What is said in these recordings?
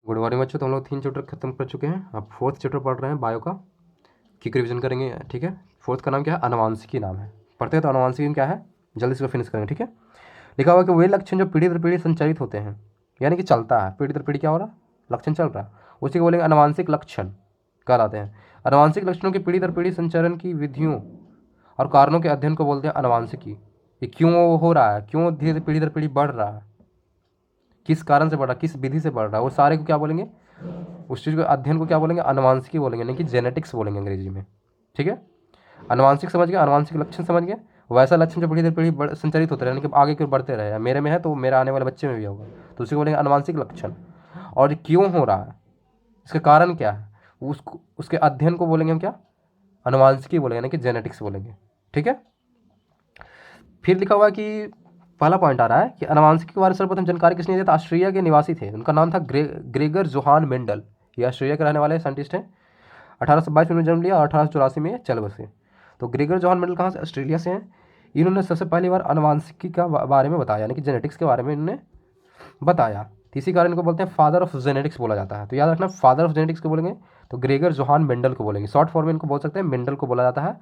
Good morning बच्चों। तो हम लोग 3 चैप्टर खत्म कर चुके हैं। अब 4th चैप्टर पढ़ रहे हैं बायो का। क्विक रिवीजन करेंगे, ठीक है। 4th का नाम क्या है? अनुवांशिकी नाम है। पढ़ते हैं तो अनुवांशिकी में क्या है, जल्दी से फिनिश करेंगे, ठीक है। लिखा हुआ कि वे लक्षण जो पीढ़ी दर पीढ़ी संचारित होते हैं, यानी कि चलता है, पीढ़ी दर पीढ़ी क्या हो रहा है, लक्षण चल रहा है, उसी को बोलेंगे अनुवांशिक लक्षण कहलाते हैं। अनुवांशिक लक्षणों की पीढ़ी दर पीढ़ी संचरण की विधियों और कारणों के अध्ययन को बोलते हैं अनुवांशिकी। ये क्यों हो रहा है, क्यों धीरे पीढ़ी दर पीढ़ी बढ़ रहा है, किस कारण से बढ़ रहा है, किस विधि से बढ़ रहा है, वो सारे को क्या बोलेंगे, उस चीज़ को अध्ययन को क्या बोलेंगे, अनुवांशिकी बोलेंगे, यानी कि जेनेटिक्स बोलेंगे अंग्रेजी में, ठीक है। अनुवांशिक समझ गए, अनुवांशिक लक्षण समझ गए। वैसा लक्षण जो पीढ़ी दर पीढ़ी संचारित होते रहे, यानी कि आगे क्यों बढ़ते रहे, मेरे में है तो मेरे आने वाले बच्चे में भी होगा, तो उसी को बोलेंगे अनुवांशिक लक्षण। और क्यों हो रहा है, इसका कारण क्या है, उसको उसके अध्ययन को बोलेंगे हम क्या, अनुवांशिकी बोलेंगे, यानी कि जेनेटिक्स बोलेंगे, ठीक है। फिर लिखा हुआ है कि पहला पॉइंट आ रहा है कि अनुवांशिकी के बारे में सर्वप्रथम जानकारी किसने दिया था? ऑस्ट्रिया के निवासी थे, उनका नाम था ग्रेगर जोहान मेंडल। ये ऑस्ट्रिया के रहने वाले साइंटिस्ट हैं। 1822 में जन्म लिया और 1884 में चल बसे। तो ग्रेगर जोहान मेंडल कहाँ से? ऑस्ट्रेलिया से हैं। इन्होंने सबसे पहली बार अनुवांशिकी का बारे में बताया, यानी कि जेनेटिक्स के बारे में इन्होंने बताया। तो इसी कारण इनको बोलते हैं फादर ऑफ जेनेटिक्स बोला जाता है। तो याद रखना, फादर ऑफ जेनेटिक्स को बोलेंगे तो ग्रेगर जोहान मेंडल को बोलेंगे। शॉर्ट फॉर्म में इनको बोल सकते हैं, मेंडल को बोला जाता है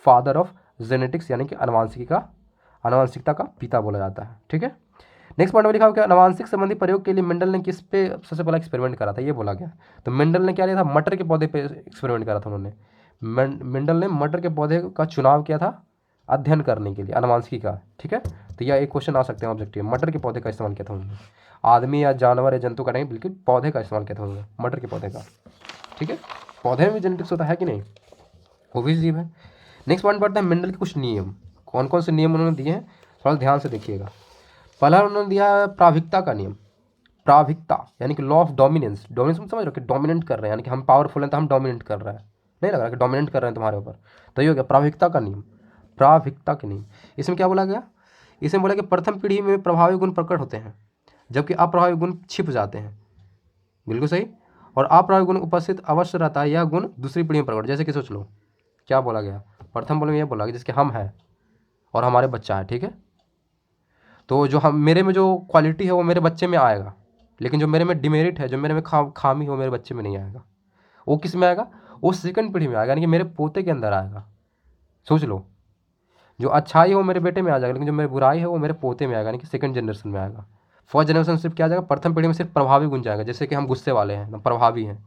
फादर ऑफ जेनेटिक्स, यानी कि अनुवांशिकता का पिता बोला जाता है, ठीक है। नेक्स्ट पॉइंट में लिखा हुआ कि अनुवांशिक संबंधी प्रयोग के लिए मेंडल ने किस पे सबसे पहला एक्सपेरिमेंट करा था, ये बोला गया। तो मेंडल ने क्या लिया था? मटर के पौधे पे एक्सपेरिमेंट करा था उन्होंने। मेंडल ने मटर के पौधे का चुनाव किया था अध्ययन करने के लिए, अनुवांशिकी का, ठीक है। तो यह एक क्वेश्चन आ सकते हैं ऑब्जेक्टिव, मटर के पौधे का इस्तेमाल किया था उन्होंने। आदमी या जानवर या जंतु का नहीं, बिल्कुल पौधे का इस्तेमाल किया था उन्होंने, मटर के पौधे का, ठीक है। पौधे में भी जेनेटिक्स होता है कि नहीं, वो भी जीव है। नेक्स्ट पॉइंट पढ़ते हैं मेंडल के कुछ नियम। कौन कौन से नियम उन्होंने दिए हैं, थोड़ा ध्यान से देखिएगा। पहला उन्होंने दिया है प्राभिकता का नियम। प्राभिकता यानी कि लॉ ऑफ डोमिनेंस। डोमिनेंस में समझ रहे हो कि डोमिनेंट कर रहे हैं, यानी कि हम पावरफुल हैं तो हम डोमिनेट कर रहे हैं, नहीं लग रहा कि डोमिनेट कर रहे हैं तुम्हारे ऊपर, तो ये हो गया प्राभिकता का नियम। प्राभिकता के नियम, इसमें क्या बोला गया? इसमें बोला कि प्रथम पीढ़ी में प्रभावी गुण प्रकट होते हैं, जबकि अप्रभावी गुण छिप जाते हैं। बिल्कुल सही। और अप्रभावी गुण उपस्थित अवश्य रहता है, यह गुण दूसरी पीढ़ी में प्रकट। जैसे कि सोच लो, क्या बोला गया? प्रथम बोले में यह बोला कि जिसके हम हैं और हमारे बच्चा है, ठीक है। तो जो हम, मेरे में जो क्वालिटी है वो मेरे बच्चे में आएगा, लेकिन जो मेरे में डिमेरिट है, जो मेरे में खामी है, वो मेरे बच्चे में नहीं आएगा। वो किस में आएगा? वो सेकंड पीढ़ी में आएगा, यानी कि मेरे पोते के अंदर आएगा। सोच लो, जो अच्छाई है वो मेरे बेटे में आ जाएगा, लेकिन जो मेरी बुराई है वो मेरे पोते में आएगा, यानी कि सेकंड जनरेशन में आएगा। फर्स्ट जनरेशन सिर्फ क्या आ जाएगा? प्रथम पीढ़ी में सिर्फ प्रभावी गुण जाएगा। जैसे कि हम गुस्से वाले हैं, हम प्रभावी हैं,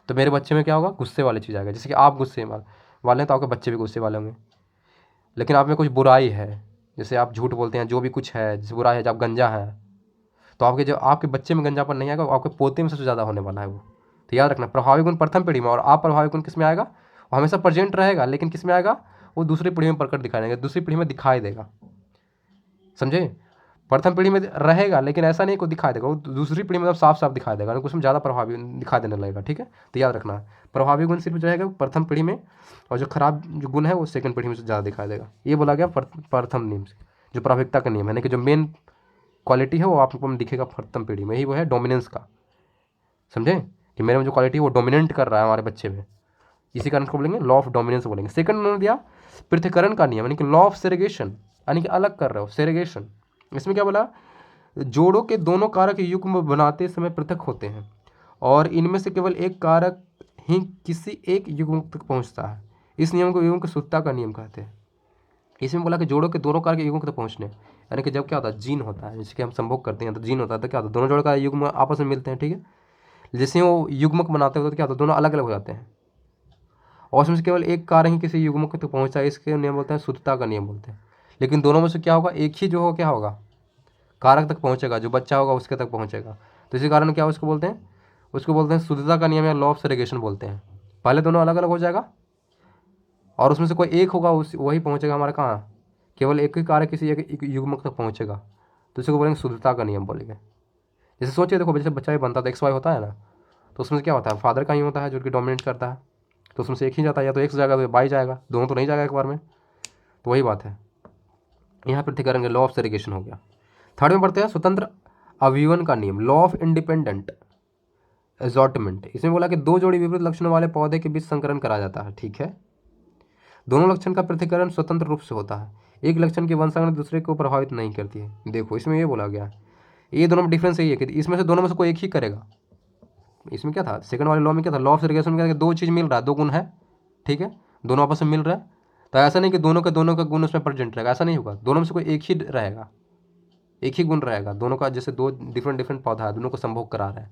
तो मेरे बच्चे में क्या होगा? गुस्से वाली चीज़ आएगा। जैसे कि आप गुस्से वाले हैं तो आपके बच्चे भी गुस्से वाले होंगे। लेकिन आप में कुछ बुराई है, जैसे आप झूठ बोलते हैं, जो भी कुछ है, जैसे बुराई है, जब आप गंजा है, तो आपके जो आपके बच्चे में गंजापन नहीं आएगा, आपके पोते में सबसे ज़्यादा होने वाला है वो। तो याद रखना, प्रभावी गुण प्रथम पीढ़ी में और अप्रभावी गुण किस में आएगा? वो हमेशा प्रेजेंट रहेगा, लेकिन किस में आएगा? वो दूसरी पीढ़ी में प्रकट दिखाई देगा, दूसरी पीढ़ी में दिखाई देगा, समझे। प्रथम पीढ़ी में रहेगा, लेकिन ऐसा नहीं को दिखाई देगा, वो दूसरी पीढ़ी में साफ साफ दिखाई देगा, उसमें ज़्यादा प्रभावी दिखाई देने लगेगा, ठीक है। तो याद रखना, प्रभावी गुण सिर्फ जो है प्रथम पीढ़ी में, और जो खराब जो गुण है वो सेकंड पीढ़ी में से ज़्यादा दिखाई देगा। ये बोला गया प्रथम नियम से, जो प्राथमिकता का नियम है, यानी कि जो मेन क्वालिटी है वो आपको दिखेगा प्रथम पीढ़ी में, यही वो है डोमिनेंस का, समझे, कि मेरे में जो क्वालिटी है वो डोमिनेंट कर रहा है हमारे बच्चे में, इसी कारण को बोलेंगे लॉ ऑफ डोमिनेंस बोलेंगे। सेकंड उन्होंने दिया पृथक्करण का नियम, यानी कि लॉ ऑफ सेग्रेगेशन, यानी कि अलग कर रहे हो, सेग्रेगेशन। इसमें क्या बोला? जोड़ों के दोनों कारक युग्म बनाते समय पृथक होते हैं और इनमें से केवल एक कारक ही किसी एक युग्म तक पहुंचता है। इस नियम को युग्म की शुद्धता का नियम कहते हैं। इसमें बोला कि जोड़ों के दोनों कारक युग्म तक पहुंचने, यानी कि जब क्या होता है, जीन होता है, जैसे कि हम संभोग करते हैं तो जीन होता है, तो क्या होता है, दोनों जोड़ों का युग्म आपस में मिलते हैं, ठीक है। जैसे वो युग्मक बनाते होते तो क्या होता है, दोनों अलग अलग हो जाते हैं, और उसमें से केवल एक कारक ही किसी युग्मक तक पहुंचता है, इसके नियम बोलते हैं शुद्धता का नियम बोलते हैं। लेकिन दोनों में से क्या होगा? एक ही जो हो क्या होगा, कारक तक पहुंचेगा, जो बच्चा होगा उसके तक पहुंचेगा। तो इसी कारण क्या उसको बोलते हैं? उसको बोलते हैं शुद्धता का नियम या लॉ ऑफ सेग्रेगेशन बोलते हैं। पहले दोनों अलग अलग हो जाएगा और उसमें से कोई एक होगा, उस वही पहुंचेगा हमारा कहाँ, केवल एक ही कारक किसी एक युग्मक तक पहुंचेगा, तो इसको बोलेंगे शुद्धता का नियम बोलेंगे। जैसे सोचिए, देखो जैसे बच्चा भी बनता था, एक्स वाई होता है ना, तो उसमें से क्या होता है, फादर का ही होता है जो कि डोमिनेट करता है, तो उसमें से एक ही जाता है, या तो एक्स जाएगा तो वाई जाएगा, दोनों तो नहीं जाएगा एक बार में। तो वही बात है, यहाँ पर ठीक करेंगे, लॉ ऑफ सेग्रेगेशन हो गया। थर्ड में पढ़ते हैं स्वतंत्र अभिवन का नियम, लॉ ऑफ इंडिपेंडेंट एजॉर्टमेंट। इसमें बोला कि दो जोड़ी विपरीत लक्षणों वाले पौधे के बीच संकरण करा जाता है, ठीक है। दोनों लक्षण का पृथक्करण स्वतंत्र रूप से होता है, एक लक्षण की वंशावली दूसरे को प्रभावित नहीं करती है। देखो इसमें ये बोला गया है, ये दोनों में डिफरेंस यही है कि इसमें से दोनों में से कोई एक ही करेगा, इसमें क्या था, सेकंड वाले लॉ में क्या था, लॉ ऑफ सेग्रीगेशन में क्या था, दो चीज़ मिल रहा है, दो गुण है, ठीक है, दोनों आपस में मिल रहा है। तो ऐसा नहीं कि दोनों का गुण उसमें प्रेजेंट रहेगा, ऐसा नहीं होगा, दोनों में से कोई एक ही रहेगा, एक ही गुण रहेगा दोनों का। जैसे दो डिफरेंट डिफरेंट पौधा है, दोनों को संभोग करा रहा है,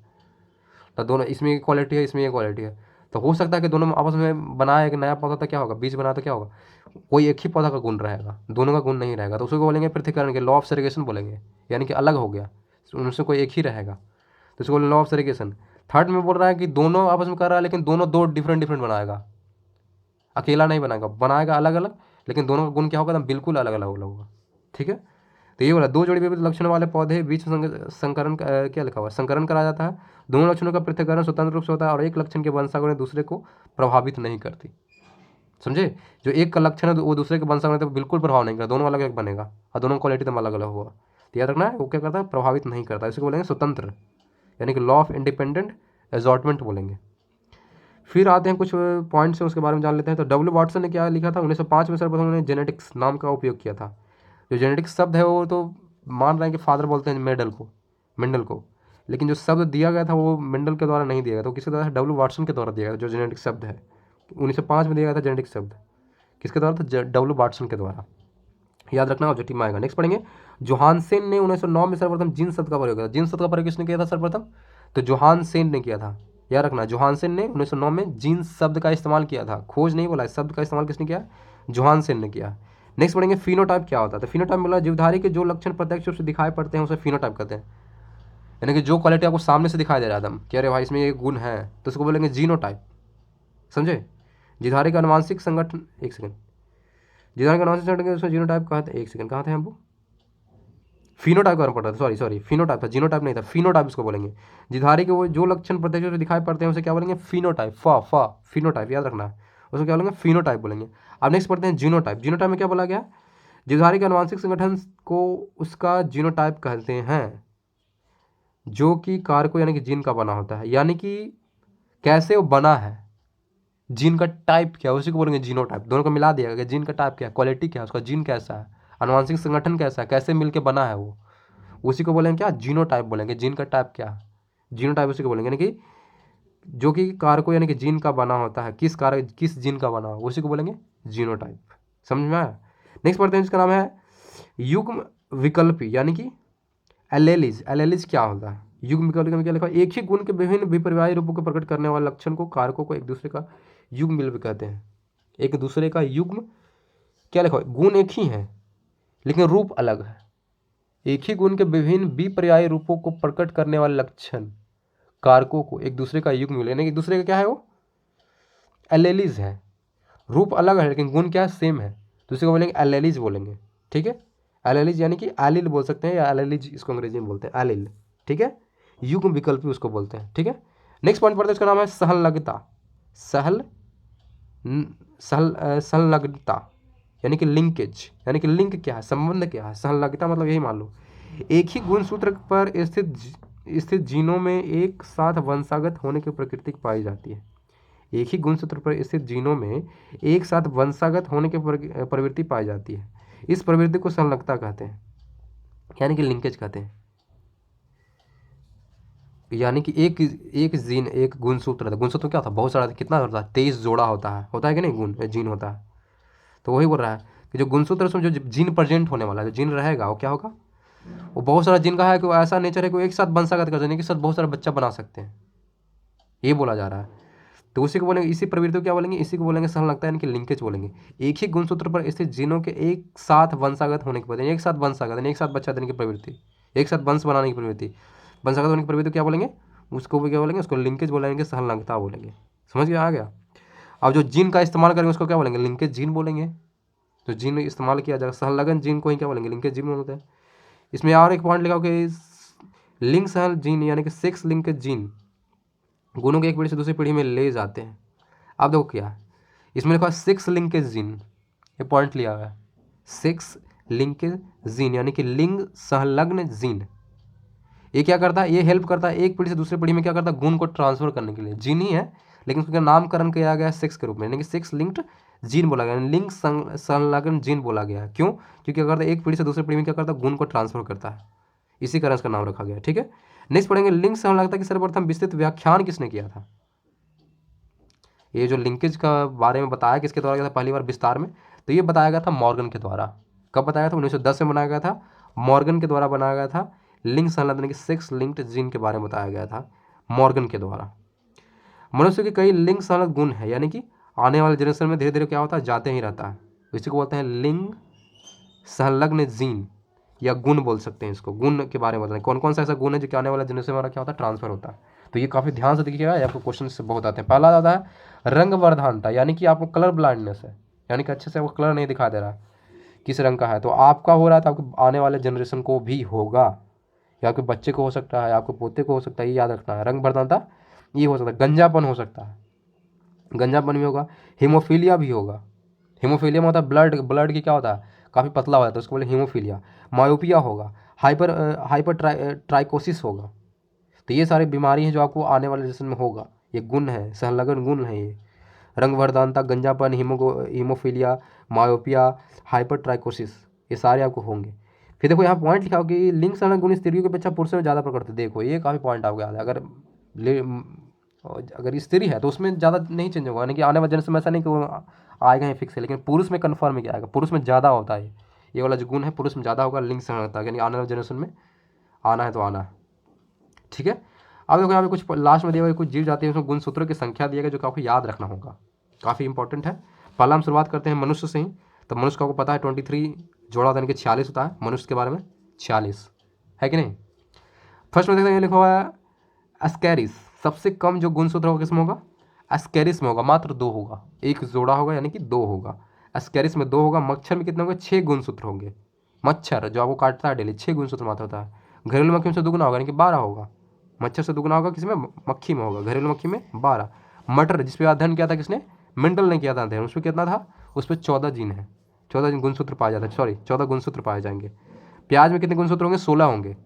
तो दोनों, इसमें एक क्वालिटी है, इसमें एक क्वालिटी है, तो हो सकता है कि दोनों में आपस में बनाया एक नया पौधा, तो क्या होगा, बीज बना तो क्या होगा, कोई एक ही पौधा का गुण रहेगा, दोनों का गुण नहीं रहेगा, तो उसको बोलेंगे पृथक्करण के, लॉ ऑफ सेग्रीगेशन बोलेंगे, यानी कि अलग हो गया, उनसे कोई एक ही रहेगा, तो इसको बोलेंगे लॉ ऑफ सेग्रीगेशन। थर्ड में बोल रहा है कि दोनों आपस में कर रहा है, लेकिन दोनों दो डिफरेंट डिफरेंट बनाएगा, अकेला नहीं बनाएगा, बनाएगा अलग अलग, लेकिन दोनों का गुण क्या होगा, एकदम बिल्कुल अलग अलग होगा, ठीक है। तो ये बोला, दो जोड़ी विपरीत लक्षण वाले पौधे बीच संकरण क्या लिखा हुआ है, संकरण कराया जाता है, दोनों लक्षणों का पृथक्करण स्वतंत्र रूप से होता है और एक लक्षण के वंशावली दूसरे को प्रभावित नहीं करती, समझे। जो एक का लक्षण है वो दूसरे के वंशावली तो बिल्कुल प्रभाव नहीं करता, दोनों अलग अलग बनेगा और दोनों क्वालिटी तो अलग अलग होगा, तो याद रखना है वो क्या करता है, प्रभावित नहीं करता, इसी को बोलेंगे स्वतंत्र, यानी कि लॉ ऑफ इंडिपेंडेंट एजॉर्टमेंट बोलेंगे। फिर आते हैं कुछ पॉइंट्स हैं, उसके बारे में जान लेते हैं। तो डब्ल्यू वाटसन ने क्या लिखा था, 1905 में सर्वप्रथम उन्होंने जेनेटिक्स नाम का उपयोग किया था। जो जेनेटिक्स शब्द है वो तो मान रहे हैं कि फादर बोलते हैं मेंडल को, लेकिन जो शब्द दिया गया था वो मेंडल के द्वारा नहीं दिया गया, तो किसके द्वारा, डब्ल्यू वाटसन के द्वारा दिया गया, जो जेनेटिक्स शब्द है 1905 में दिया गया था जेनेटिक्स शब्द, किसके द्वारा था, डब्ल्यू वाटसन के द्वारा, याद रखना ऑब्जेक्टिव में आएगा। नेक्स्ट पढ़ेंगे, जोहानसेन ने 1909 में सर्वप्रथम जीन शब्द का प्रयोग किया था। जीन शब्द का प्रयोग किसने किया था सर्वप्रथम, तो जोहानसेन ने किया था, याद रखना, जोहानसेन ने 1909 में जीन शब्द का इस्तेमाल किया था, खोज नहीं बोला, शब्द का इस्तेमाल किसने किया, जोहानसेन ने किया। नेक्स्ट पढ़ेंगे, फिनोटाइप क्या होता है। तो फिनोटाइप बोला, जीवधारी के जो लक्षण प्रत्यक्ष रूप से दिखाई पड़ते हैं उसे फिनोटाइप कहते हैं, यानी कि जो क्वालिटी आपको सामने से दिखाई दे रहा है एकदम कि अरे भाई इसमें ये गुण है, तो उसको बोलेंगे जीनोटाइप, समझे। जीवधारी का अनुवांशिक संगठन, एक सेकंड, जीवधारी का अनुवांशिक संगठन उसमें जीनोटाइप कहा था, एक सेकंड कहाँ थे हम वो, फिनोटाइप करना पड़ता था, सॉरी फिनोटाइप था, जीनोटाइप नहीं था, फिनोटाइप इसको बोलेंगे। जीवधारी के वो जो लक्षण प्रत्यक्ष रूप से दिखाई पड़ते हैं उसे क्या बोलेंगे, फिनोटाइप, फिनोटाइप, याद रखना है, उसको क्या बोलेंगे, फिनोटाइप बोलेंगे। अब नेक्स्ट पढ़ते हैं जीनोटाइप। जीनोटाइप में क्या बोला गया, जीवधारी के अनुवांशिक संगठन को उसका जीनोटाइप कहते हैं जो कि कारकों यानी कि जीन का बना होता है, यानी कि कैसे वो बना है, जीन का टाइप क्या है, उसी को बोलेंगे जीनोटाइप। दोनों को मिला दिया गया, जीन का टाइप क्या है, क्वालिटी क्या है, उसका जीन कैसा है, अनुवांशिक संगठन कैसा है, कैसे मिलके बना है वो, उसी को बोलेंगे क्या, जीनोटाइप बोलेंगे। जीन का टाइप क्या है, जीनोटाइप उसी को बोलेंगे, यानी कि जो कि कारकों यानी कि जीन का बना होता है, किस जीन का बना हो, उसी को बोलेंगे जीनोटाइप। समझ में आया। नेक्स्ट पढ़ते हैं, जिसका नाम है युग्म विकल्पी, यानी कि एलेलिज क्या होता है, युग्म विकल्पी में क्या लिखा है, एक ही गुण के विभिन्न विपर्याय रूपों को प्रकट करने वाले लक्षण को कारकों को एक दूसरे का युग्म मिल कहते हैं। एक दूसरे का युग्म, क्या लिखा है, गुण एक ही है लेकिन रूप अलग है, एक ही गुण के विभिन्न विपर्याय रूपों को प्रकट करने वाले लक्षण कारकों को एक दूसरे का युग्म मिले, यानी एक दूसरे का क्या है, वो एलेलिज है, रूप अलग है लेकिन गुण क्या है, सेम है, तो उसी को बोलेंगे एलेलिज बोलेंगे, ठीक है। एलेलिज यानी कि एलिल बोल सकते हैं, या एलेलिज इसको अंग्रेजी में बोलते हैं, एलिल, ठीक है। युग्म विकल्पी उसको बोलते हैं, ठीक है। नेक्स्ट पॉइंट पढ़ते हैं, उसका नाम है सहलगता। सहल संलग्नता, यानी कि लिंकेज, यानी कि लिंक क्या है, संबंध क्या है। संलग्नता मतलब यही मान लो, एक ही गुणसूत्र पर स्थित जीनों में एक साथ वंशागत होने की प्रकृति पाई जाती है। एक ही गुणसूत्र पर स्थित जीनों में एक साथ वंशागत होने की प्रवृत्ति पाई जाती है, इस प्रवृत्ति को संलग्नता कहते हैं, यानी कि लिंकेज कहते हैं। यानी कि एक जीन, एक गुणसूत्र था, गुणसूत्र क्या होता है, बहुत सारा, कितना होता है, 23 जोड़ा होता है कि नहीं, गुण जीन होता है। तो वही बोल रहा है कि जो गुणसूत्र उसमें जो जीन प्रेजेंट होने वाला है, जो जीन रहेगा वो क्या होगा, वो बहुत सारा जीन का है कि वो ऐसा नेचर है कि वो एक साथ वंशागत कर सकते हैं, कि साथ बहुत सारा बच्चा बना सकते हैं, ये बोला जा रहा है। तो उसी को बोलेंगे, इसी प्रवृत्ति को क्या बोलेंगे, इसी को बोलेंगे संलग्नता, यानी कि लिंकेज बोलेंगे। एक ही गुणसूत्र पर स्थित जीनों के एक साथ वंशागत होने की प्रवृत्ति, एक साथ वंशागत यानी एक साथ बच्चा देने की प्रवृत्ति, एक साथ वंश बनाने की प्रवृत्ति, वंशागत होने की प्रवृत्ति क्या बोलेंगे, उसको भी क्या बोलेंगे, उसको लिंकेज बोलेंगे, संलग्नता बोलेंगे। समझ गया, आ गया। अब जो जीन का इस्तेमाल करेंगे उसको क्या बोलेंगे, लिंकेज जीन बोलेंगे। तो जीन इस्तेमाल किया जाएगा, संलग्न जीन को ही क्या बोलेंगे, लिंकेज जीन बोलते हैं। इसमें और एक पॉइंट लिखा कि लिंक सहल जीन, यानी कि सेक्स लिंकेज जीन गुणों के एक पीढ़ी से दूसरी पीढ़ी में ले जाते हैं। अब देखो क्या है, इसमें लिखा है सेक्स लिंकेज जीन, ये पॉइंट लिया हुआ है, सेक्स लिंकेज जीन यानी कि लिंग संलग्न जीन। ये क्या करता है, ये हेल्प करता है एक पीढ़ी से दूसरी पीढ़ी में क्या करता है, गुण को ट्रांसफर करने के लिए। जीन ही है लेकिन उसका नामकरण किया गया है सेक्स के रूप में, यानी कि सेक्स लिंक्ड जीन बोला गया, लिंग संलग्न जीन बोला गया है। क्यों, क्योंकि क्या करता है, एक पीढ़ी से दूसरी पीढ़ी में क्या करता है, गुण को ट्रांसफर करता है, इसी कारण इसका नाम रखा गया है, ठीक है। नेक्स्ट पढ़ेंगे लिंक संलग्नता की सर्वप्रथम विस्तृत व्याख्यान किसने किया था। ये जो लिंकेज का बारे में बताया किसके द्वारा गया था पहली बार विस्तार में, तो ये बताया गया था मॉर्गन के द्वारा। कब बताया था? 1910 में बनाया गया था, मॉर्गन के द्वारा बनाया गया था। लिंक संलग्न की 6 लिंक्ड जीन के बारे में बताया गया था मॉर्गन के द्वारा। मनुष्य के कई लिंक संलग्न गुण है, यानी कि आने वाले जनरेशन में धीरे धीरे क्या होता है, जाते ही रहता है। इसी को बोलते हैं लिंग संलग्न जीन या गुण बोल सकते हैं इसको। गुण के बारे में बताएं कौन कौन सा ऐसा गुण है जो कि आने वाले जनरेशन में हमारा क्या होता है, ट्रांसफर होता है। तो ये काफ़ी ध्यान से देखिएगा, आपको क्वेश्चन से बहुत आते हैं। पहला आता है रंग वर्धानता, यानी कि आपको कलर ब्लाइंडनेस है, यानी कि अच्छे से आपको कलर नहीं दिखा दे रहा है किस रंग का है, तो आपका हो रहा है तो आपको आने वाले जनरेशन को भी होगा, या आपके बच्चे को हो सकता है, आपके पोते को हो सकता है, ये याद रखना है। रंग वर्धानता ये हो सकता है। गंजापन हो सकता है, गंजापन भी होगा। हीमोफीलिया भी होगा। हीमोफीलिया में होता है ब्लड की क्या होता है, काफ़ी पतला हो जाता है, उसको बोले हीमोफीलिया। मायोपिया होगा, हाइपर ट्राइकोसिस होगा। तो ये सारी बीमारी हैं जो आपको आने वाले जनरेशन में होगा। ये गुण है, संलग्न गुण है ये। रंग वर्धानता, गंजापन, हीमोफीलिया, मायोपिया, हाइपर ट्राइकोसिस, ये सारे आपको होंगे। फिर देखो यहाँ पॉइंट लिखा हो कि लिंग संलग्न गुण स्त्रियों की अपेक्षा पुरुषों में ज़्यादा प्रकट है। देखो ये काफ़ी पॉइंट आपको याद है। अगर स्त्री है तो उसमें ज़्यादा नहीं चेंज होगा, यानी कि आने वाले जनरेशन में ऐसा नहीं कि वो आएगा ही फिक्स है, लेकिन पुरुष में कन्फर्म क्या आएगा, पुरुष में ज़्यादा होता है। ये वाला जो गुण है पुरुष में ज़्यादा होगा, लिंग संलग्नता, यानी आने वाले जनरेशन में आना है तो आना है। ठीक है। अब देखो यहाँ पे कुछ लास्ट में दिया हुआ कुछ जीव जाती है, उसमें गुणसूत्रों की संख्या दिया गया जो कि आपको याद रखना होगा, काफ़ी इंपॉर्टेंट है। पहला हम शुरुआत करते हैं मनुष्य से ही। तो मनुष्य का आपको पता है 23 जोड़ा यानी कि 46 होता है मनुष्य के बारे में, 46 है कि नहीं। फर्स्ट में देखते हैं लिखा हुआ है एस्कैरिस, सबसे कम जो गुणसूत्र होगा किसमें होगा, एस्कैरिस में होगा, मात्र 2 होगा, एक जोड़ा होगा यानी कि 2 होगा। एस्कैरिस में 2 होगा। मच्छर में कितने होंगे, 6 गुणसूत्र होंगे। मच्छर जो आपको काटता है डेली 6 गुणसूत्र मात्र होता है। घरेलू मक्खी में से दुगुना होगा यानी कि 12 होगा। मच्छर से दुगुना होगा किसमें, मक्खी में होगा, घरेलू मक्खी में 12। मटर जिस पे अध्ययन किया था किसने, मेंटल ने किया था अध्ययन, उस पर कितना था, उस पर 14 जीन है, 14 गुणसूत्र पाए जाते हैं, सॉरी 14 गुणसूत्र पाए जाएंगे। प्याज में कितने गुणसूत्र होंगे, 16 होंगे,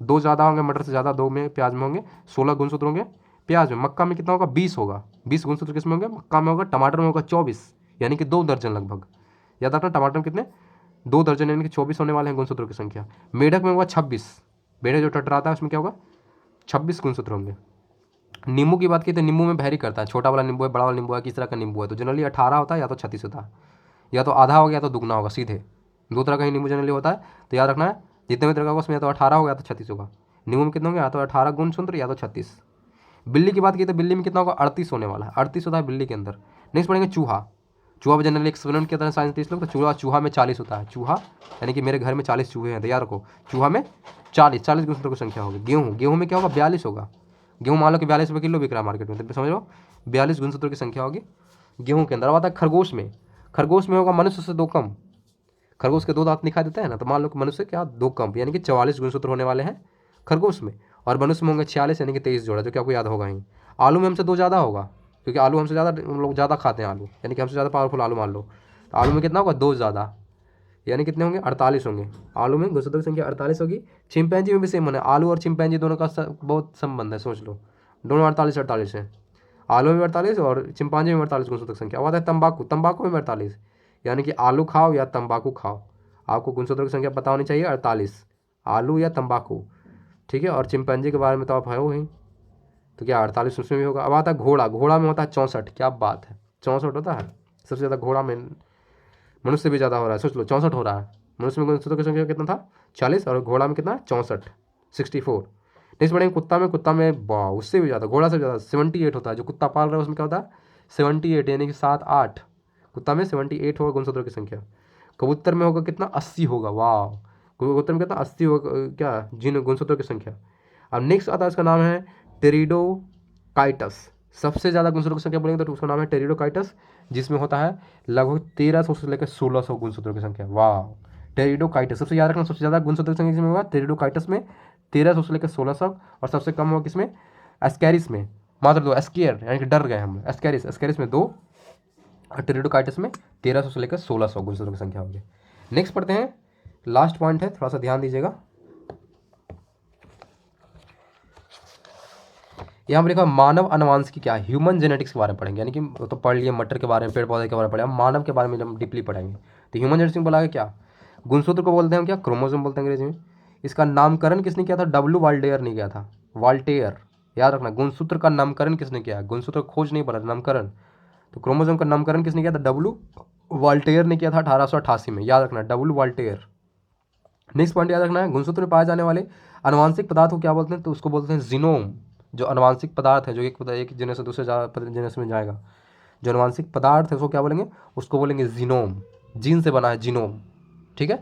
2 ज़्यादा होंगे मटर से ज़्यादा, 2 में प्याज में होंगे, 16 गुणसूत्र होंगे प्याज में। मक्का में कितना होगा, 20 होगा, 20 गुणसूत्र किसमें होंगे, मक्का में होगा। टमाटर में होगा 24, यानी कि 2 दर्जन लगभग। याद रखना टमाटर में कितने, 2 दर्जन, यानी कि 24 होने वाले हैं गुणसूत्रों की संख्या। मेढक में होगा 26, मेढक जो टटराता है उसमें क्या होगा, 26 गुणसूत्र होंगे। नींबू की बात की तो नींबू में वैरी करता है, छोटा वाला नींबू है, बड़ा वाला नींबू है, किस तरह का नींबू है, तो जनरली 18 होता है या तो 36 होता है, या तो आधा हो गया तो दुगना होगा, सीधे 2 तरह का ही नींबू जनरली होता है। तो याद रखना है जितने भी तरह का होगा उसमें या तो 18 होगा या तो 36 होगा। नींबू में कितने होंगे, या तो 18 गुणसूत्र या तो 36। बिल्ली की बात की तो बिल्ली में कितना होगा, 38 होने वाला है, 38 होता है बिल्ली के अंदर। नेक्स्ट पढ़ेंगे चूहा। चूहा में जनरली एक्सपेरिमेंट किया था साइंटिस्ट लोग, तो चूहा में 40 होता है। चूहा यानी कि मेरे घर में 40 चूहे हैं, तो याद रखो चूहा में 40 गुणसूत्रों की संख्या होगी। गेहूँ में क्या होगा, 42 होगा। गेहूँ मान लो कि 42 रुपये किलो बिक रहा है मार्केट में, तो समझ लो 42 गुणसूत्रों की संख्या होगी गेहूँ के अंदर। अब आता है खरगोश में। खरगोश में होगा मनुष्य से 2 कम, खरगोश के 2 दांत दिखाई देते हैं ना, तो मान लो कि मनुष्य क्या 2 कम, यानी कि 44 गुणसूत्र होने वाले हैं खरगोश में। और मनुष्य में होंगे 46 यानी कि 23 जोड़ा, जो कि आपको याद होगा ही। आलू में हमसे 2 ज़्यादा होगा, क्योंकि आलू हमसे ज़्यादा हम लोग ज़्यादा खाते हैं आलू, यानी कि हमसे ज़्यादा पावरफुल आलू मान लो, तो आलू में कितना होगा, 2 ज़्यादा, यानी कितने होंगे, 48 होंगे। आलू में गुणसूत्रों की संख्या 48 होगी। चिंपैंजी में भी सेम है, आलू और चिंपैंजी दोनों का बहुत संबंध है, सोच लो दोनों 48 है। आलू में 48 और चिंपांजी में 48 गुणसूत्र की संख्या। अब आता है तंबाकू। तंबाकू में 48, यानी कि आलू खाओ या तंबाकू खाओ, आपको गुणसूत्रों की संख्या पता होनी चाहिए 48, आलू या तंबाकू। ठीक है। और चिंपैंजी के बारे में तो आप हो ही, तो क्या 48 उसमें भी होगा। अब आता है घोड़ा। घोड़ा में होता है 64, क्या बात है, 64 होता है सबसे ज़्यादा घोड़ा में, मनुष्य से भी ज़्यादा हो रहा है, सोच लो 64 हो रहा है। मनुष्य में गुणसूत्रों की संख्या कितना था, 40, और घोड़ा में कितना, 64, 64। नेक्स्ट बढ़ेंगे कुत्ता में। कुत्ता में वाह उससे भी ज़्यादा, घोड़ा से ज़्यादा 78 होता है। जो कुत्ता पाल रहा है उसमें क्या होता है, 78, यानी कि 7 8, कुत्ता में 78 होगा गुणसूत्रों की संख्या। कबूतर में होगा कितना, 80 होगा, वाह कबूतर में कितना, 80 होगा क्या जिन गुणसूत्रों की संख्या। अब नेक्स्ट आता है, उसका नाम है टेरिडोकाइटस। सबसे ज़्यादा गुणसूत्रों की संख्या बोलेंगे तो उसका नाम है टेरिडोकाइटस, जिसमें होता है लगभग 1300 से लेकर 1600 गुणसूत्रों की संख्या। वाह टेरिडोकाइटस सबसे याद रखना, सबसे ज़्यादा गुणसूत्रों की संख्या किसमें होगा, टेरिडोकाइटस में 1300 से लेकर 1600, और सबसे कम होगा किसमें, एस्कैरिस में मात्र 2। एस्केयर यानी कि डर गए हम, एस्कैरिस, एस्कैरिस में 2, और टेरिडोकाइटस में 1300 से लेकर 1600 गुणसूत्रों की संख्या होगी। नेक्स्ट पढ़ते हैं, लास्ट पॉइंट है, थोड़ा सा ध्यान दीजिएगा। यहाँ पर लिखा मानव अनुवांशिकी क्या है, ह्यूमन जेनेटिक्स के बारे में पढ़ेंगे, यानी कि तो पढ़ लिए मटर के बारे में, पेड़ पौधे के बारे में पढ़े, हम मानव के बारे में हम डीपली पढ़ेंगे। तो ह्यूमन जेनेटिक्स बोला है क्या, गुणसूत्र को बोलते हैं क्या, क्रोमोसोम बोलते हैं अंग्रेजी में। इसका नामकरण किसने किया था, डब्ल्यू वाल्डेयर ने किया था। वाल्टेयर, याद रखना। गुणसूत्र का नामकरण किसने किया? गुणसूत्र खोज नहीं बोला, नामकरण। तो क्रोमोसोम का नामकरण किसने किया था? डब्ल्यू वाल्टेयर ने किया था 1888 में, याद रखना, डब्ल्यू वाल्टेयर। नेक्स्ट पॉइंट याद रखना है, गुणसूत्र में पाए जाने वाले आनुवांशिक पदार्थ को क्या बोलते हैं? तो उसको बोलते हैं जीनोम। जो आनुवांशिक पदार्थ है, जो एक जनरेशन से दूसरे जनरेशन में जाएगा, जो आनुवांशिक पदार्थ है उसको क्या बोलेंगे? उसको बोलेंगे जीनोम। जीन से बना है जीनोम, ठीक है।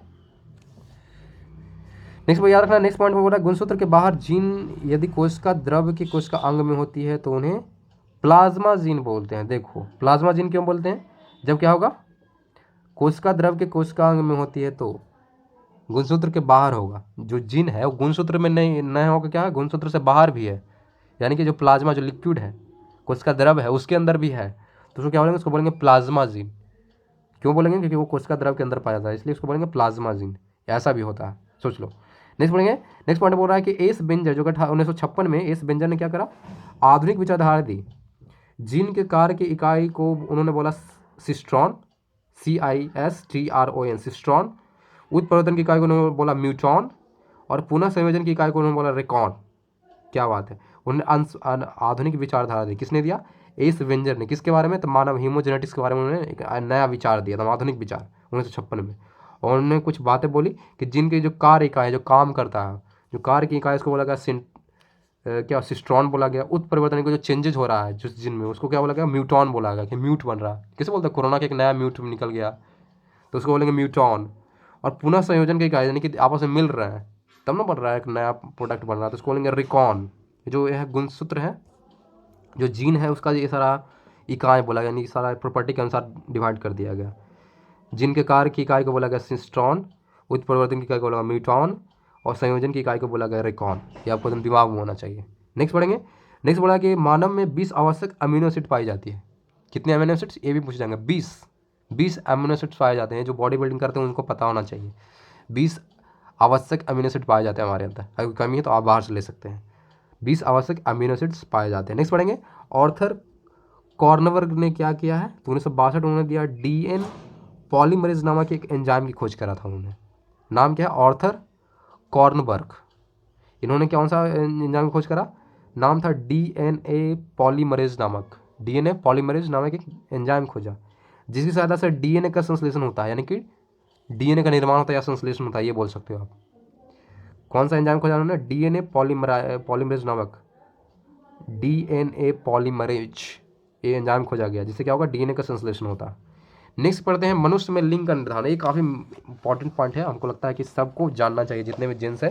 नेक्स्ट याद रखना, नेक्स्ट पॉइंट में बोला गुणसूत्र के बाहर जीन यदि कोशिका द्रव की कोशिका अंग में होती है तो उन्हें प्लाज्मा जीन बोलते हैं। देखो प्लाज्मा जीन क्यों बोलते हैं? जब क्या होगा, कोशिका द्रव के कोशिका अंग में होती है तो गुणसूत्र के बाहर होगा। जो जीन है वो गुणसूत्र में नहीं होगा, क्या है, गुणसूत्र से बाहर भी है। यानी कि जो प्लाज्मा, जो लिक्विड है, कोशिका द्रव है, उसके अंदर भी है, तो उसको क्या बोलेंगे? उसको बोलेंगे प्लाज्मा जीन। क्यों बोलेंगे? क्योंकि वो कोशिका द्रव के अंदर पाया जाता है, इसलिए उसको बोलेंगे प्लाज्मा जीन। ऐसा भी होता है, सोच लो। नेक्स्ट बोलेंगे, नेक्स्ट पॉइंट बोल रहा है कि एस बेंजर, जो कि 1956 में एस बेंजर ने क्या करा? आधुनिक विचारधारा दी। जीन के कार्य की इकाई को उन्होंने बोला सिस्ट्रॉन, CISTRON, सिस्ट्रॉन। उत्परिवर्तन की इकाई को उन्होंने बोला म्यूटॉन, और पुनः संयोजन की इकाई को उन्होंने बोला रेकॉन। क्या बात है, उन्होंने आधुनिक विचारधारा दी। किसने दिया? एस वेंजर ने। किसके बारे में? तो मानव हीमोजेनेटिक्स के बारे में उन्होंने एक नया विचार दिया था, आधुनिक विचार, 1956 में। और उन्होंने कुछ बातें बोली कि जिनकी जो कार्य इकाई, जो काम करता है, जो कार्य की इकाई, उसको बोला गया क्या सिस्ट्रॉन बोला गया। उत्परिवर्तन को जो चेंजेस हो रहा है जिस जिन में, उसको क्या बोला गया? म्यूटॉन बोला गया, कि म्यूट बन रहा है। किसे बोलते हैं? कोरोना का एक नया म्यूट निकल गया, तो उसको बोलेंगे म्यूटॉन। और पुनः संयोजन के इकाई, यानी कि आपस में मिल रहे हैं तब ना बन रहा है, एक नया प्रोडक्ट बन रहा है, तो उसको बोलेंगे रिकॉन। जो यह गुणसूत्र है, जो जीन है, उसका ये सारा इकाई बोला गया, यानी कि सारा प्रॉपर्टी के अनुसार डिवाइड कर दिया गया। जिन के कार्य की इकाई को बोला गया सिस्ट्रॉन, उत्परिवर्तन की इकाई को बोला म्यूटॉन, और संयोजन की इकाई को बोला गया रेकॉन। ये आपको एकदम दिमाग में होना चाहिए। नेक्स्ट पढ़ेंगे, नेक्स्ट बोला कि मानव में 20 आवश्यक अमीनो एसिड पाई जाती है। कितने अमीनो एसिड्स? ये भी पूछ जाएंगे। 20 अमीनो एसिड्स पाए जाते हैं। जो बॉडी बिल्डिंग करते हैं उनको पता होना चाहिए। 20 आवश्यक अमीनो एसिड पाए जाते हैं हमारे अंदर। अगर कमी है तो आप बाहर से ले सकते हैं। 20 आवश्यक अमीनो एसिड्स पाए जाते हैं। नेक्स्ट पढ़ेंगे, ऑर्थर कॉर्नवर्ग ने क्या किया है? तो 1962 उन्होंने दिया DN पॉलीमरेज नामक एक एंजाइम की खोज करा था उन्होंने। नाम क्या है? Arthur Kornberg. इन्होंने कौन सा एंजाइम की खोज करा? नाम था DNA पॉलीमरेज नामक, DNA पॉलीमरेज नामक एक एंजाइम खोजा, जिसकी सहायता से DNA का संश्लेषण होता है, यानी कि DNA का निर्माण होता है या संश्लेषण होता है, ये बोल सकते हो आप। कौन सा एंजाइम खोजा उन्होंने? DNA पॉलीमरेज नामक, DNA पॉलीमरेज, ये एंजाइम खोजा गया, जिससे क्या होगा? DNA का संश्लेषण होता है। नेक्स्ट पढ़ते हैं, मनुष्य में लिंग का निर्धारण। ये काफ़ी इंपॉर्टेंट पॉइंट है, हमको लगता है कि सबको जानना चाहिए, जितने भी जेंट्स है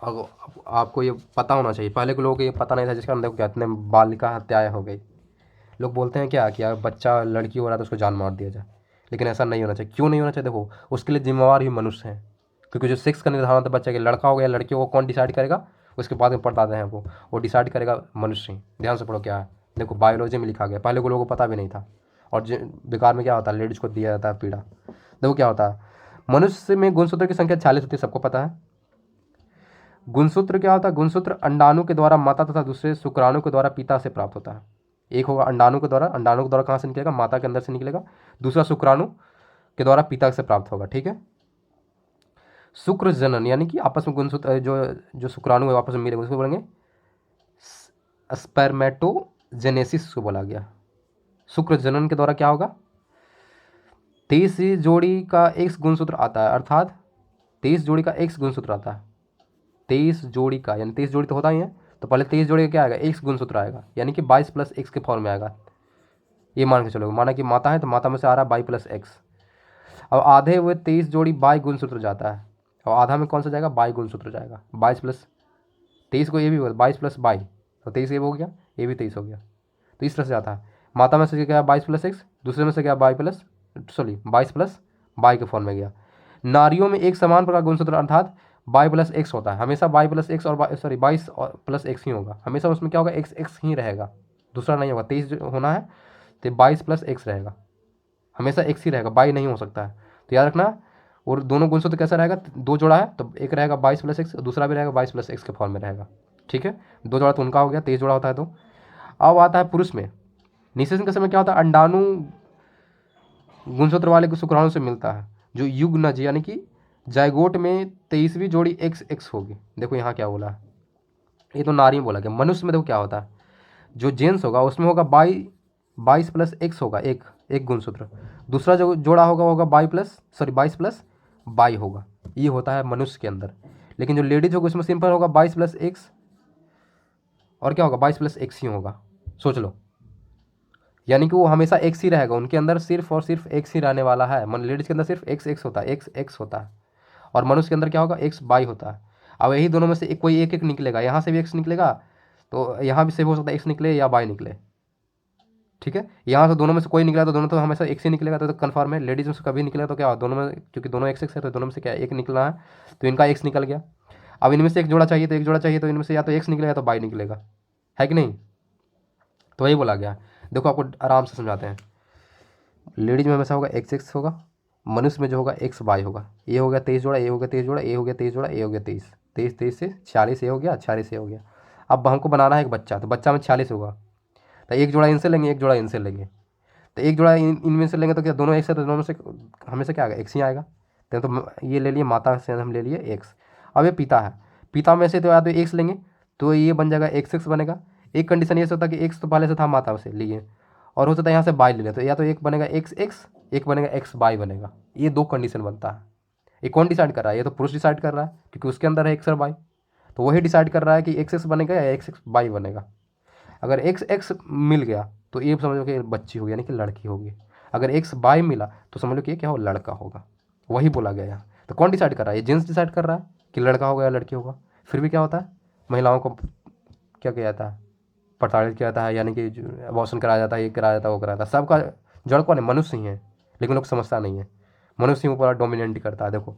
आपको ये पता होना चाहिए। पहले के लोगों को ये पता नहीं था, जिसका अंदर क्या इतने बालिका हत्याएं हो गई। लोग बोलते हैं क्या कि यार बच्चा लड़की हो रहा है तो उसको जान मार दिया जाए, लेकिन ऐसा नहीं होना चाहिए। क्यों नहीं होना चाहिए? देखो, उसके लिए जिम्मेवार भी मनुष्य हैं, क्योंकि जो सेक्स का निर्धारण होता है बच्चे के, लड़का हो गया लड़की हो, कौन डिसाइड करेगा? उसके बाद में बताते हैं वो डिसाइड करेगा मनुष्य ही। ध्यान से पढ़ो क्या है, देखो बायोलॉजी में लिखा गया, पहले को लोगों को पता भी नहीं था। और बेकार में क्या होता है, लेडीज को दिया जाता है पीड़ा। देखो क्या होता है, मनुष्य में गुणसूत्र की संख्या 46 होती है, सबको पता है। गुणसूत्र क्या होता है? गुणसूत्र अंडाणु के द्वारा माता तथा दूसरे शुक्राणु के द्वारा पिता से प्राप्त होता है। एक होगा अंडाणु के द्वारा, अंडाणु के द्वारा कहाँ से निकलेगा? माता के अंदर से निकलेगा। दूसरा शुक्राणु के द्वारा पिता से प्राप्त होगा, ठीक है। शुक्र जनन, यानी कि आपस में गुणसूत्र जो शुक्राणु है आपस में मिलेगा, उसको बोलेंगे स्पर्मेटोजेनेसिस को बोला गया। शुक्र जनन के द्वारा क्या होगा? 23 जोड़ी का एक्स गुणसूत्र आता है, अर्थात 23 जोड़ी का एक्स गुणसूत्र आता है। 23 जोड़ी का, यानी 23 जोड़ी तो होता ही है, तो पहले 23 जोड़ी का क्या आएगा? एक्स गुणसूत्र आएगा, यानी कि 22 + x के फॉर्म में आएगा। ये मान के चलो, माना कि माता है तो माता में से आ रहा है 22 + x। अब आधे हुए 23 जोड़ी बाई गुणसूत्र जाता है, और आधा में कौन सा जाएगा? बाई गुणसूत्र जाएगा। 22 + 23 को ये भी होगा 22 + 22, तो 23 ये हो गया, ये भी 23 हो गया। तो इस तरह से जाता है। माता में से गया 22 + x, दूसरे में से गया 22 + y के फॉर्म में गया। नारियों में एक समान प्रकार गुणसूत्र अर्थात y + x होता है, हमेशा y + x और 22 + x ही होगा, हमेशा उसमें क्या होगा? x ही रहेगा, दूसरा नहीं होगा। 23 होना है तो 22 + x रहेगा, हमेशा x ही रहेगा, y नहीं हो सकता है। तो याद रखना। और दोनों गुणसूत्र कैसा रहेगा? दो जोड़ा है तो एक रहेगा 22 + x, दूसरा भी रहेगा 22 + x के फॉर्म में रहेगा, ठीक है। दो जोड़ा तो उनका हो गया, 23 जोड़ा होता है। तो अब आता है पुरुष में। निषेचन के समय क्या होता है? अंडाणु गुणसूत्र वाले शुक्राणु से मिलता है, जो युग्मनज, यानी कि जायगोट में 23वीं जोड़ी एक्स एक्स होगी। देखो यहाँ क्या बोला है, ये तो नारी में बोला गया। मनुष्य में देखो क्या होता है, जो जेंट्स होगा उसमें होगा 22 प्लस एक्स होगा, एक एक गुणसूत्र। दूसरा जो जोड़ा होगा वो होगा 22 प्लस बाई होगा। ये होता है मनुष्य के अंदर। लेकिन जो लेडीज होगा उसमें सिंपल होगा 22 प्लस एक्स, और क्या होगा 22 प्लस एक्स ही होगा। सोच लो, यानी कि वो हमेशा एक्स ही रहेगा, उनके अंदर सिर्फ और सिर्फ एक्स ही रहने वाला है। लेडीज के अंदर सिर्फ एक्स एक्स होता है, एक्स एक्स होता है, और मनुष्य के अंदर क्या होगा एक्स बाई होता है। अब यही दोनों में से कोई एक एक निकलेगा, यहाँ से भी एक्स निकलेगा तो यहाँ भी से हो सकता है एक्स निकले या बाई निकले, ठीक है। यहाँ से दोनों में से कोई निकला तो दोनों तो हमेशा एक्स ही निकलेगा, तो कंफर्म है। लेडीज में से कभी निकलेगा तो क्या दोनों में, क्योंकि दोनों एक्स एक्स है तो दोनों में से क्या एक निकलना है, तो इनका एक्स निकल गया। अब इनमें से एक जोड़ा चाहिए तो एक जोड़ा चाहिए, तो इनमें से या तो एक्स निकलेगा या तो बाई निकलेगा, है कि नहीं। तो वही बोला गया। देखो आपको आराम से समझाते हैं। लेडीज में हमेशा होगा एक्स एक्स होगा, मनुष्य में जो होगा एक्स बाई होगा। ये हो गया 23 जोड़ा, ये हो गया 23 जोड़ा, ये हो गया 23 जोड़ा, ये हो गया 23, 23 से 46 ये हो गया, 46 ये हो गया। अब हमको बनाना है एक बच्चा, तो बच्चा में 46 होगा, तो एक जोड़ा इनसे लेंगे, एक जोड़ा इनसे लेंगे। तो एक जोड़ा इनमें से लेंगे तो क्या दोनों एक्स है, तो दोनों में से हमेशा क्या आएगा एक्स ही आएगा। तो ये ले लिए, माता से हम ले लिए एक्स। अब ये पिता है, पिता में से तो या तो एक्स लेंगे तो ये बन जाएगा एक्स एक्स बनेगा। एक कंडीशन ये से होता है कि एक्स तो पहले से था, माता से लिए, और हो सकता है यहाँ से बाई ले ले, तो या तो एक बनेगा एक्स एक्स, एक बनेगा एक्स बाई बनेगा। ये दो कंडीशन बनता है। ये कौन डिसाइड कर रहा है, ये तो पुरुष डिसाइड कर रहा है क्योंकि उसके अंदर है एक्स और बाई, तो वही डिसाइड कर रहा है कि एक्स एक्स बनेगा या एक्स एक्स बाई बनेगा। अगर एक्स एक्स मिल गया तो ये समझ लो कि बच्ची होगी, यानी कि लड़की होगी। अगर एक्स बाई मिला तो समझ लो कि ये क्या हो, लड़का होगा। वही बोला गया यहाँ। तो कौन डिसाइड कर रहा है, ये जेंट्स डिसाइड कर रहा है कि लड़का होगा या लड़की होगा। फिर भी क्या होता है, महिलाओं को क्या किया जाता है, प्रताड़ित किया जाता है, यानी कि अबॉर्शन कराया जाता है, ये कराया जाता है, वो कराया जाता है। सबका जड़ कौन है, मनुष्य ही है, लेकिन लोग समझता नहीं है। मनुष्य ही ऊपर डोमिनेट ही करता है। देखो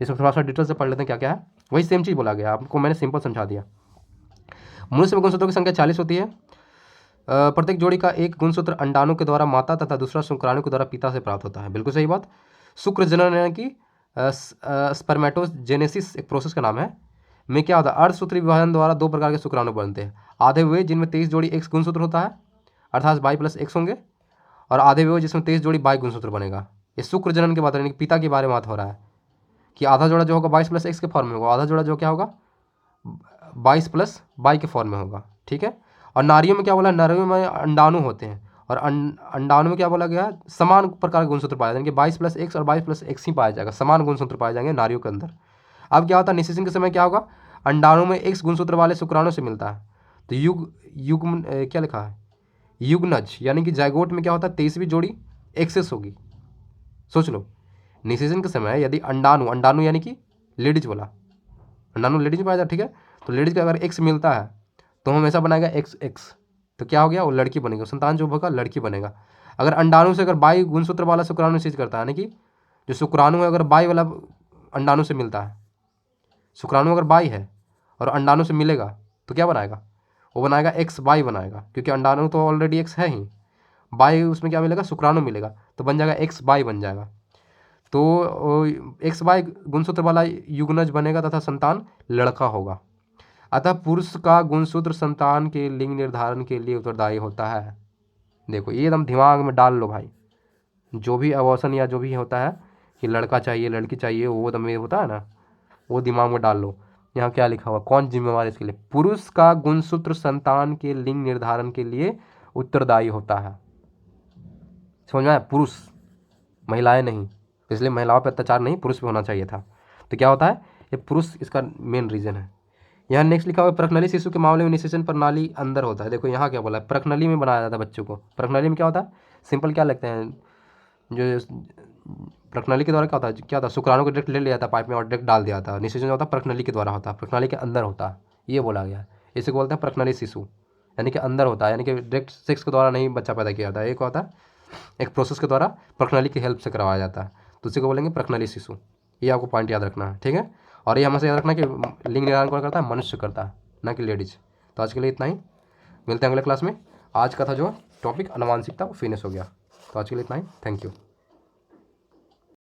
इसमें थोड़ा सा डिटेल से पढ़ लेते हैं क्या क्या है। वही सेम चीज़ बोला गया, आपको मैंने सिंपल समझा दिया। मनुष्य में गुणसूत्रों की संख्या 40 होती है। प्रत्येक जोड़ी का एक गुणसूत्र अंडाणु के द्वारा माता तथा दूसरा शुक्राणु के द्वारा पिता से प्राप्त होता है। बिल्कुल सही बात। शुक्र जनन यानी कि स्पर्मेटोजेनेसिस एक प्रोसेस का नाम है, में क्या होता है, अर्धसूत्री विभाजन द्वारा दो प्रकार के शुक्राणु बनते हैं। आधे हुए जिनमें 23 जोड़ी एक्स गुणसूत्र होता है, अर्थात 22 प्लस एक्स होंगे, और आधे हुए जिसमें 23 जोड़ी बाई गुणसूत्र बनेगा। ये शुक्र जनन की बात यानी कि पिता के बारे में बात हो रहा है कि आधा जोड़ा जो होगा 22 प्लस एक्स के फॉर्म में होगा, आधा जोड़ा जो क्या होगा 22 प्लस बाई के फॉर्म में होगा, ठीक है। और नारियों में क्या बोला, नारियों में अंडाणु होते हैं, और अंडाणु में क्या बोला गया, समान प्रकार के गुणसूत्र पाए जाएंगे। 22 प्लस एक्स और 22 प्लस एक्स ही पाया जाएगा, समान गुणसूत्र पाए जाएंगे नारियों के अंदर। अब क्या होता है, निषेचन के समय क्या होगा, अंडाणु में एक्स गुणसूत्र वाले शुक्राणु से मिलता है, तो क्या लिखा है, युग्नज, यानी कि जायगोट में क्या होता है 23वीं जोड़ी एक्सेस होगी। सोच लो, निषेचन के समय यदि अंडाणु यानी कि लेडीज बोला, अंडाणु लेडीज में पाया जाता, ठीक है। तो लेडीज का अगर एक्स मिलता है तो हमेशा बनाएगा एक्स एक्स, तो क्या हो गया, वो लड़की बनेगी, संतान जो होगा लड़की बनेगा। अगर अंडाणु से अगर बाई गुणसूत्र वाला शुक्राणु चीज करता है, यानी कि जो शुक्राणु है अगर बाई वाला अंडाणु से मिलता है, शुक्राणु अगर बाई है और अंडाणु से मिलेगा तो क्या बनाएगा, वो बनाएगा एक्स बाई बनाएगा, क्योंकि अंडाणु तो ऑलरेडी एक्स है ही, बाई उसमें क्या मिलेगा, शुक्राणु मिलेगा, तो बन जाएगा एक्स बाई बन जाएगा। तो एक्स बाई गुणसूत्र वाला युग्नज बनेगा तथा संतान लड़का होगा। अतः पुरुष का गुणसूत्र संतान के लिंग निर्धारण के लिए उत्तरदायी होता है। देखो ये एकदम दिमाग में डाल लो भाई, जो भी अबॉर्शन या जो भी होता है कि लड़का चाहिए लड़की चाहिए, वो दम में होता है ना, वो दिमाग में डाल लो। यहाँ क्या लिखा हुआ, कौन जिम्मेवार है इसके लिए, पुरुष का गुणसूत्र संतान के लिंग निर्धारण के लिए उत्तरदायी होता है। समझ में आया, पुरुष, महिलाएं नहीं, इसलिए महिलाओं पर अत्याचार नहीं, पुरुष पे होना चाहिए था। तो क्या होता है, ये पुरुष इसका मेन रीजन है। यहाँ नेक्स्ट लिखा हुआ है, प्रखनली शिशु के मामले में निषेचन प्रणाली अंदर होता है। देखो यहाँ क्या बोला है, प्रखनली में बनाया जाता है बच्चों को। प्रखनली में क्या होता है, सिंपल क्या लगते हैं, जो प्रखनली के द्वारा क्या होता है, क्या होता है, शुक्राणु को डायरेक्ट ले लिया जाता है पाइप में और डायरेक्ट डाल दिया जाता है। निषेचन होता है प्रखनली के द्वारा होता है, प्रखनली के अंदर होता है, ये बोला गया है। इसे बोलते हैं प्रखनली शिशु, यानी कि अंदर होता है, यानी कि डायरेक्ट सेक्स के द्वारा नहीं बच्चा पैदा किया जाता है। एक होता है एक प्रोसेस के द्वारा प्रखनली की हेल्प से करवाया जाता है, तो उसी को बोलेंगे प्रखनली शिशु। ये आपको पॉइंट याद रखना है, ठीक है। और ये हमेशा याद रखना कि लिंग निर्धारण कौन करता है, मनुष्य करता है, ना कि लेडीज। तो आज के लिए इतना ही, मिलते हैं अगले क्लास में। आज का था जो टॉपिक अनुवांशिकता वो फिनिश हो गया। तो आज के लिए इतना ही, थैंक यू।